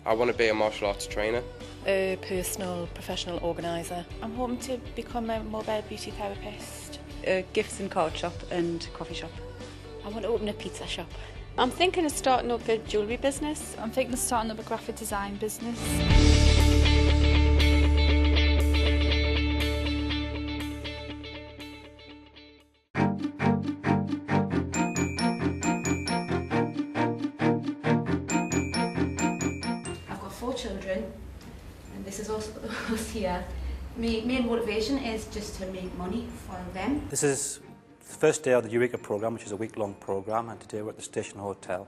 I want to be a martial arts trainer. A personal professional organiser. I'm hoping to become a mobile beauty therapist. A gifts and card shop and coffee shop. I want to open a pizza shop. I'm thinking of starting up a jewellery business. I'm thinking of starting up a graphic design business. I've got 4 children, and this is also us here. My main motivation is just to make money for them. This is the first day of the Eureka programme, which is a week-long programme, and today we're at the Station Hotel.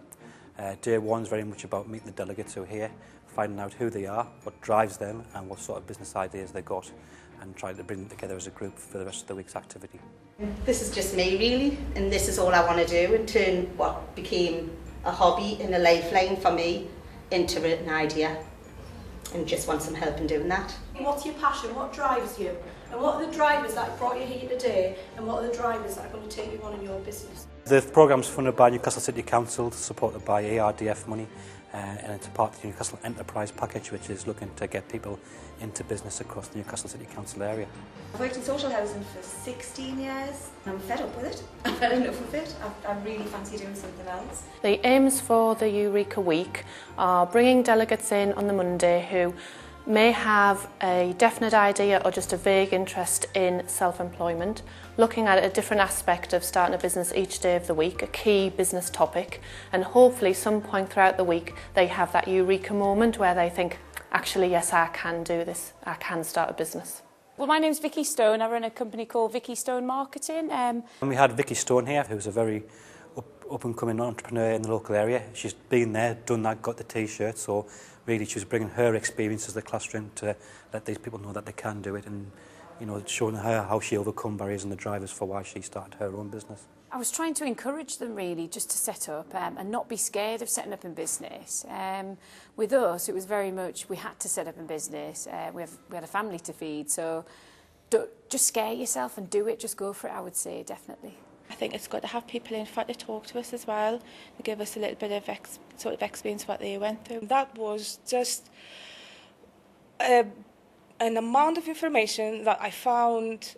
Day 1 is very much about meeting the delegates who are here, finding out who they are, what drives them, and what sort of business ideas they've got, and trying to bring them together as a group for the rest of the week's activity. This is just me really, and this is all I want to do, and turn what became a hobby and a lifeline for me into an idea, and just want some help in doing that. What's your passion? What drives you? And what are the drivers that brought you here today, and what are the drivers that are going to take you on in your business? The programme is funded by Newcastle City Council, supported by ARDF money, and it's a part of the Newcastle Enterprise Package, which is looking to get people into business across the Newcastle City Council area. I've worked in social housing for 16 years and I'm fed up with it. I've had enough of it. I really fancy doing something else. The aims for the Eureka Week are bringing delegates in on the Monday who may have a definite idea or just a vague interest in self-employment, looking at a different aspect of starting a business each day of the week, a key business topic, and hopefully some point throughout the week they have that Eureka moment where they think, actually yes, I can do this, I can start a business. Well, my name's Vicky Stone. I run a company called Vicky Stone Marketing. And we had Vicky Stone here, who's a very up-and-coming entrepreneur in the local area. She's been there, done that, got the T-shirt, so really she was bringing her experiences to the classroom to let these people know that they can do it, and showing her how she overcome barriers and the drivers for why she started her own business. I was trying to encourage them really just to set up and not be scared of setting up in business. With us, it was very much we had to set up in business. We had a family to feed, so just scare yourself and do it. Just go for it, I would say, definitely. I think it's good to have people in front to talk to us as well, to give us a little bit of sort of experience what they went through. That was just an amount of information that I found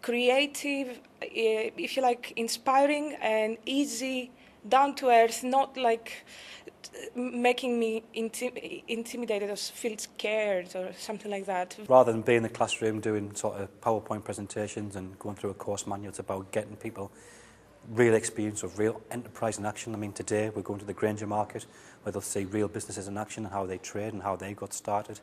creative, if you like, inspiring and easy, down to earth, not like making me intimidated or feel scared or something like that. Rather than being in the classroom doing sort of PowerPoint presentations and going through a course manual, it's about getting people real experience of real enterprise in action. I mean, today we're going to the Granger market where they'll see real businesses in action, how they trade and how they got started.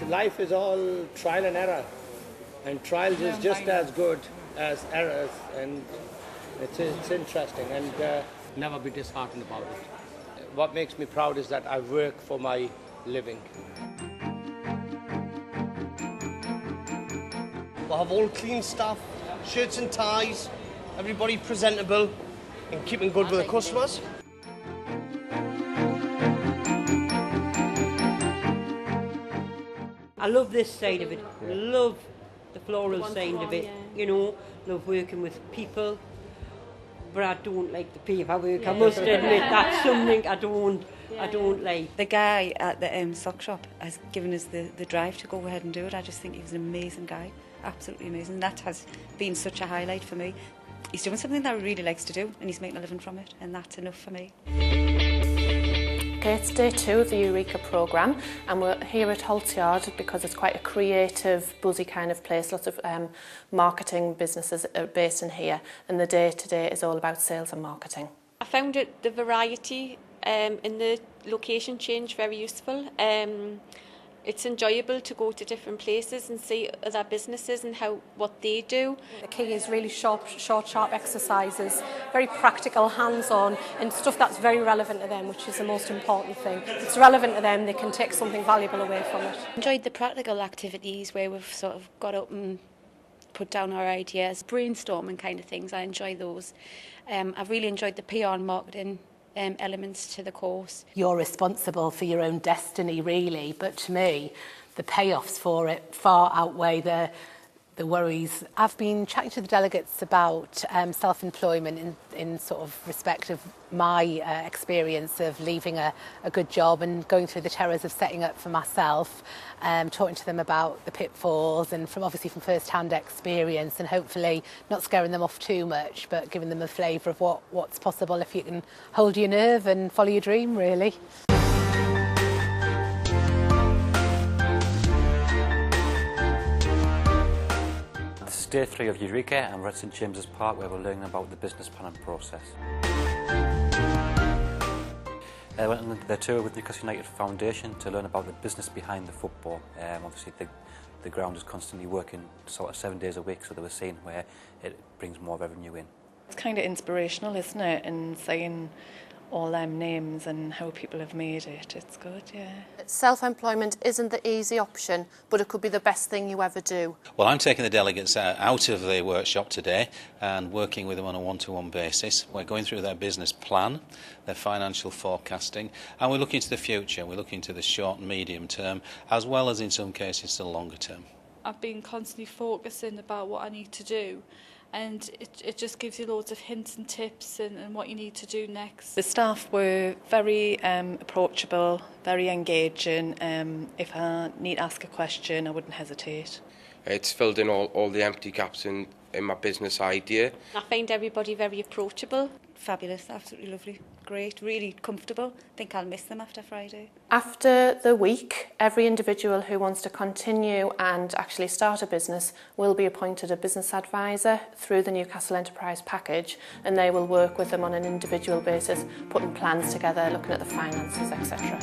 Life is all trial and error, and trials is just as good as errors, and it's interesting, and never be disheartened about it. What makes me proud is that I work for my living. We'll have all clean staff, shirts and ties, everybody presentable and keeping good with the customers. I love this side of it, love the floral side of it, love working with people, but I don't like the paperwork, I must admit, that's something I don't like. The guy at the sock shop has given us the drive to go ahead and do it. I just think he was an amazing guy, absolutely amazing. That has been such a highlight for me. He's doing something that he really likes to do and he's making a living from it, and that's enough for me. Okay, it's day 2 of the Eureka programme, and we're here at Holt's Yard because it's quite a creative, buzzy kind of place. Lots of marketing businesses are based in here, and the day today is all about sales and marketing. I found the variety in the location change very useful. It's enjoyable to go to different places and see other businesses and what they do. The key is really short, sharp exercises, very practical, hands-on, and stuff that's very relevant to them, which is the most important thing. If it's relevant to them, they can take something valuable away from it. I enjoyed the practical activities where we've sort of got up and put down our ideas, brainstorming kind of things. I enjoy those. I've really enjoyed the PR and marketing elements to the course. You're responsible for your own destiny, really, but to me, the payoffs for it far outweigh the the worries. I've been chatting to the delegates about self-employment in sort of respect of my experience of leaving a good job and going through the terrors of setting up for myself, talking to them about the pitfalls and obviously from first-hand experience, and hopefully not scaring them off too much, but giving them a flavour of what's possible if you can hold your nerve and follow your dream, really. This is day 3 of Eureka, and we're at St James's Park where we're learning about the business planning process. I went on the tour with Newcastle United Foundation to learn about the business behind the football. Obviously the ground is constantly working sort of 7 days a week, so they were seeing where it brings more revenue in. It's kind of inspirational, isn't it, in seeing all them names and how people have made it. It's good, yeah. Self-employment isn't the easy option, but it could be the best thing you ever do. Well, I'm taking the delegates out of the workshop today and working with them on a one-to-one basis. We're going through their business plan, their financial forecasting, and we're looking to the future. We're looking to the short and medium term, as well as in some cases the longer term. I've been constantly focusing about what I need to do, and it just gives you loads of hints and tips and what you need to do next. The staff were very approachable, very engaging. If I need to ask a question, I wouldn't hesitate. It's filled in all the empty gaps in my business idea. I find everybody very approachable. Fabulous, absolutely lovely, great, really comfortable. I think I'll miss them after Friday. After the week, every individual who wants to continue and actually start a business will be appointed a business advisor through the Newcastle Enterprise Package, and they will work with them on an individual basis, putting plans together, looking at the finances, etc.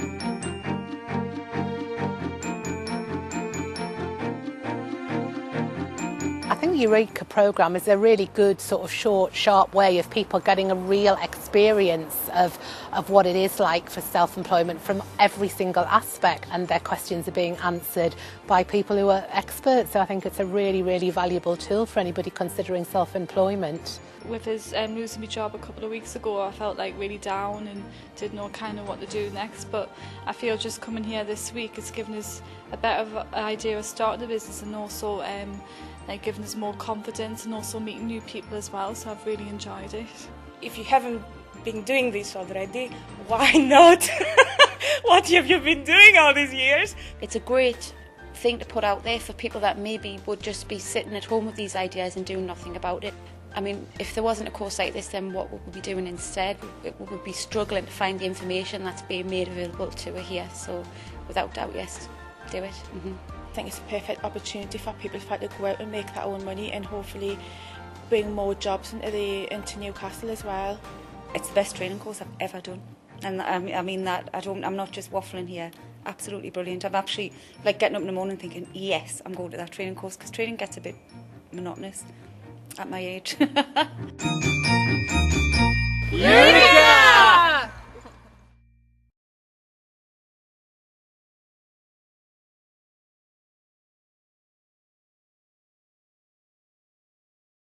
I think the Eureka programme is a really good sort of short, sharp way of people getting a real experience of what it is like for self-employment from every single aspect, and their questions are being answered by people who are experts. So I think it's a really, really valuable tool for anybody considering self-employment. With us losing my job a couple of weeks ago, I felt like really down and didn't know kind of what to do next, but I feel just coming here this week it's given us a better idea of starting the business, and also like giving us more confidence and also meeting new people as well, so I've really enjoyed it. If you haven't been doing this already, why not? What have you been doing all these years? It's a great thing to put out there for people that maybe would just be sitting at home with these ideas and doing nothing about it. I mean, if there wasn't a course like this, then what would we be doing instead? We would be struggling to find the information that's being made available to us here, so without doubt, yes, do it. I think it's a perfect opportunity for people to go out and make their own money and hopefully bring more jobs into Newcastle as well. It's the best training course I've ever done, and I mean that. I'm not just waffling here. Absolutely brilliant. I'm actually like getting up in the morning thinking, yes, I'm going to that training course, because training gets a bit monotonous at my age. Yeah.